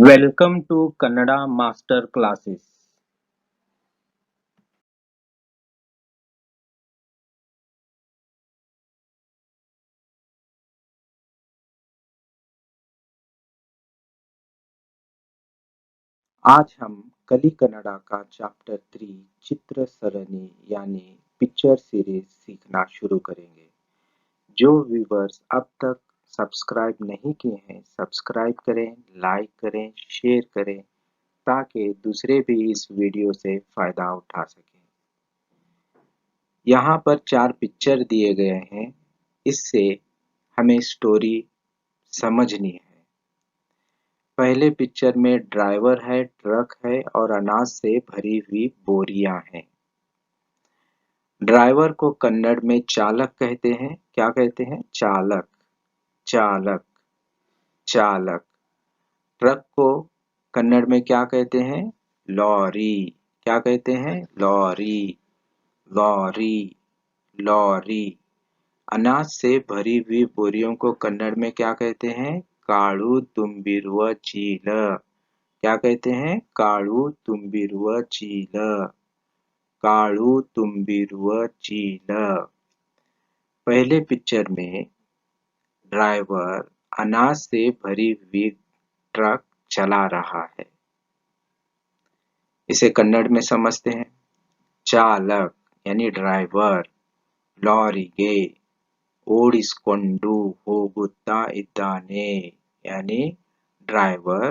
Welcome to Kannada Master Classes. आज हम कली कन्नड़ा का चैप्टर 3 चित्र सरणी यानी पिक्चर सीरीज सीखना शुरू करेंगे। जो व्यूवर्स अब तक सब्सक्राइब नहीं किए हैं, सब्सक्राइब करें, लाइक करें, शेयर करें ताकि दूसरे भी इस वीडियो से फायदा उठा सकें। यहाँ पर 4 पिक्चर दिए गए हैं। इससे हमें स्टोरी समझनी है। पहले पिक्चर में ड्राइवर है, ट्रक है और अनाज से भरी हुई बोरियां हैं। ड्राइवर को कन्नड़ में चालक कहते हैं। क्या कहते हैं? चालक, चालक, चालक। ट्रक को कन्नड़ में क्या कहते हैं? लॉरी। क्या कहते हैं? Lorry, lorry, lorry. अनाज से भरी हुई बोरियों को कन्नड़ में क्या कहते हैं? काळू ತುಂಬಿರುವ चील। क्या कहते हैं? काळू ತುಂಬಿರುವ चील, काळू ತುಂಬಿರುವ चील। पहले पिक्चर में ड्राइवर अनाज से भरी हुई ट्रक चला रहा है। इसे कन्नड़ में समझते हैं। चालक यानी ड्राइवर ಲಾರಿಗೆ ಓಡಿಸಿಕೊಂಡು ಹೋಗುತ್ತಾ ಇದ್ದಾನೆ यानी ड्राइवर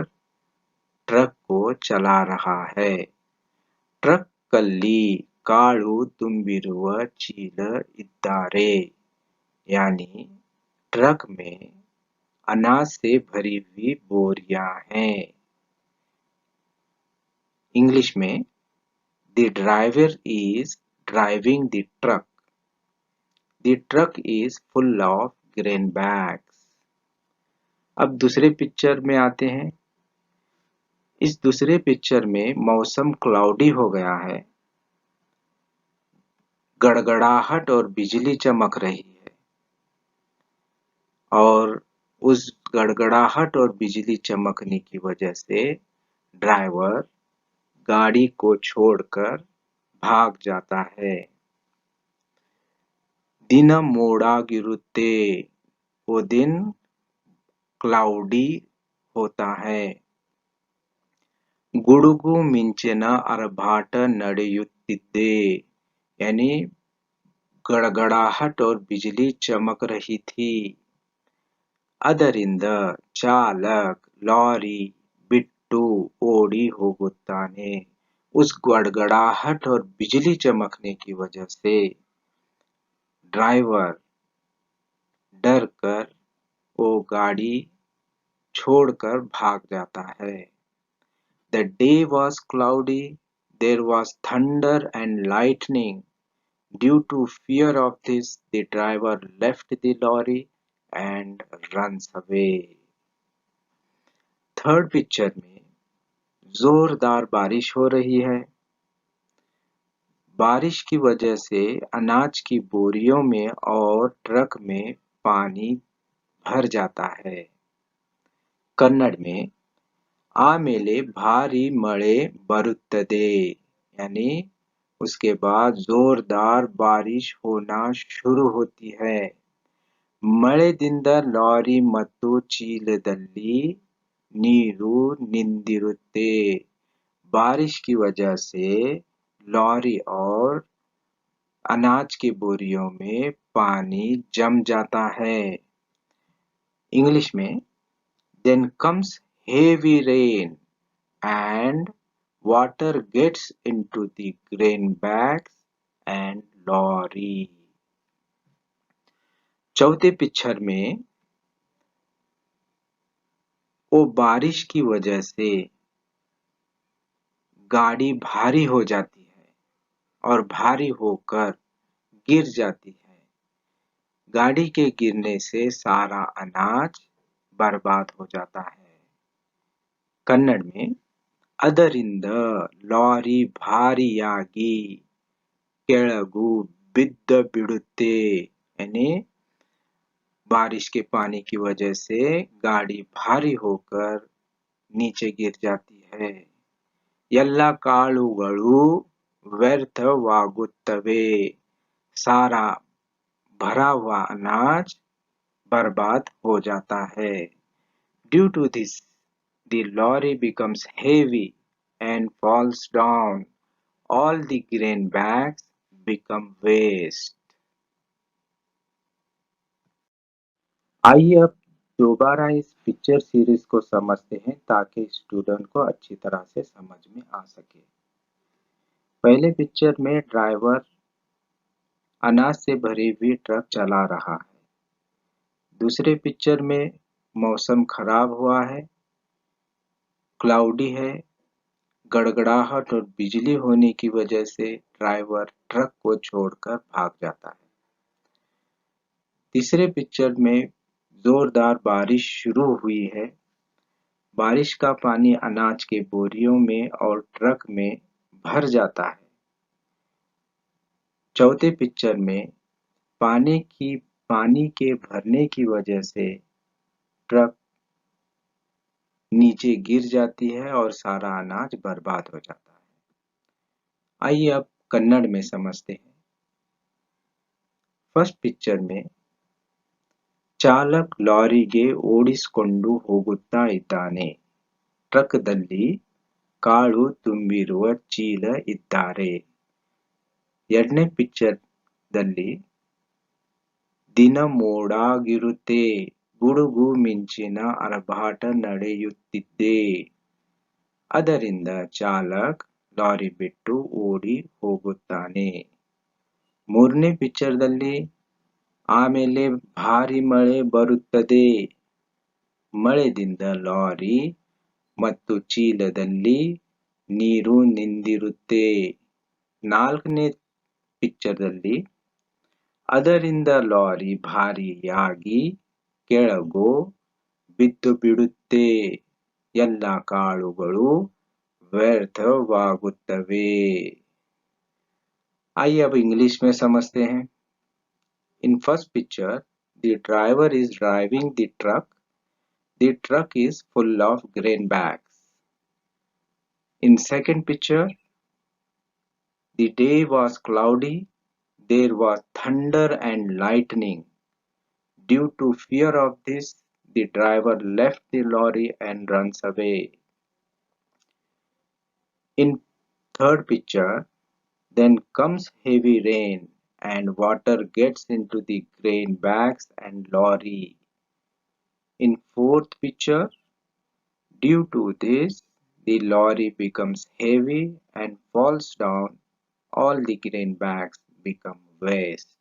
ट्रक को चला रहा है। ट्रकಲ್ಲಿ ಕಾಳು ತುಂಬಿರುವ ಚೀಲ ಇದ್ದಾರೆ यानी ट्रक में अनाज से भरी हुई बोरियां हैं। इंग्लिश में The driver is driving the truck. The truck is full of grain bags. अब दूसरे पिक्चर में आते हैं। इस दूसरे पिक्चर में मौसम क्लाउडी हो गया है। गड़गड़ाहट और बिजली चमक रही है और उस गड़गड़ाहट और बिजली चमकने की वजह से ड्राइवर गाड़ी को छोड़कर भाग जाता है। दिन मोड़ागिरुत्ते, वो दिन क्लाउडी होता है। गुಡುಗು ಮಿಂಚಿನ आर्भाट ನಡೆಯುತ್ತಿದೆ यानी गड़गड़ाहट और बिजली चमक रही थी। ಅದರಿಂದ चालक लॉरी बिट्टू ओडी ಹೋಗುತ್ತಾನೆ। उस गड़गड़ाहट और बिजली चमकने की वजह से ड्राइवर डर कर वो गाड़ी छोड़कर भाग जाता है। The day was cloudy, there was thunder and lightning. Due to fear of this, the driver left the lorry and runs away. Third picture में जोरदार बारिश हो रही है। बारिश की वजह से अनाज की बोरियों में और ट्रक में पानी भर जाता है। कन्नड़ में ಆಮೇಲೆ भारी मಳೆ ಬರುತ್ತದೆ यानी उसके बाद जोरदार बारिश होना शुरू होती है। ಮಳೆದಿಂದ ಲಾರಿ ಮತ್ತು ಚೀಲದಲ್ಲಿ ನೀರು ನಿಂತಿರುತ್ತೆ। बारिश की वजह से लॉरी और अनाज की बोरियों में पानी जम जाता है। इंग्लिश में then comes heavy rain and water gets into the grain bags and lorry. चौथे पिक्चर में वो बारिश की वजह से गाड़ी भारी हो जाती है और भारी होकर गिर जाती है। गाड़ी के गिरने से सारा अनाज बर्बाद हो जाता है। कन्नड़ में ಅದರಿಂದ ಲಾರಿ ಭಾರಿಯಾಗಿ ಕೆಳಗೂ बिद्द बिड़ुत्ते यानी बारिश के पानी की वजह से गाड़ी भारी होकर नीचे गिर जाती है। ಎಲ್ಲ ಕಾಳುಗಳು व्यर्थವಾಗುತ್ತವೆ। सारा भरा हुआ अनाज बर्बाद हो जाता है। Due to this, the lorry becomes heavy and falls down. All the grain bags become waste. आइए अब दोबारा इस पिक्चर सीरीज को समझते हैं ताकि स्टूडेंट को अच्छी तरह से समझ में आ सके। पहले पिक्चर में ड्राइवर अनाज से भरी हुई ट्रक चला रहा है। दूसरे पिक्चर में मौसम खराब हुआ है, क्लाउडी है, गड़गड़ाहट और बिजली होने की वजह से ड्राइवर ट्रक को छोड़कर भाग जाता है। तीसरे पिक्चर में जोरदार बारिश शुरू हुई है। बारिश का पानी अनाज के बोरियों में और ट्रक में भर जाता है। चौथे पिक्चर में पानी के भरने की वजह से ट्रक नीचे गिर जाती है और सारा अनाज बर्बाद हो जाता है। आइए अब कन्नड़ में समझते हैं। फर्स्ट पिक्चर में ಚಾಲಕ್ ಲಾರಿಗೆ ಓಡಿಸಿಕೊಂಡು ಹೋಗುತ್ತಾ ಇದ್ದಾನೆ. ಟ್ರಕ್‌ದಲ್ಲಿ ಕಾಳು ತುಂಬಿರುವ ಚೀಲ ಇದ್ದಾರೆ. ಎರಡನೇ ಪಿಕ್ಚರ್‌ದಲ್ಲಿ ದಿನ ಮೋಡಾಗಿರುತ್ತೆ. ಗುಡುಗು ಮಿಂಚಿನ ಆರ್ಭಟ ನಡೆಯುತ್ತಿದೆ. ಅದರಿಂದ ಚಾಲಕ ಲಾರಿ ಬಿಟ್ಟು ಓಡಿ ಹೋಗುತ್ತಾನೆ. ಮೂರನೇ ಪಿಕ್ಚರ್‌ದಲ್ಲಿ ಆಮೇಲೆ ಭಾರಿ ಮಳೆ ಬರುತ್ತದೆ. ಮಳೆಯಿಂದ ಲಾರಿ ಮತ್ತು ಚೀಲದಲ್ಲಿ ನೀರು ನಿಂತಿರುತ್ತೆ. ನಾಲ್ಕನೇ ಪಿಕ್ಚರ್‌ದಲ್ಲಿ ಅದರಿಂದ ಲಾರಿ ಭಾರಿಯಾಗಿ ಕೆಳಗೆ ಬಿದ್ದು ಬಿಡುತ್ತೆ. ಎಲ್ಲ ಕಾಳುಗಳು व्यर्थವಾಗುತ್ತವೆ। आइए अब इंग्लिश में समझते हैं। In first picture, the driver is driving the truck. The truck is full of grain bags. In second picture, the day was cloudy. There was thunder and lightning. Due to fear of this, the driver left the lorry and runs away. In third picture, then comes heavy rain and water gets into the grain bags and lorry. In fourth picture, due to this, the lorry becomes heavy and falls down. All the grain bags become waste.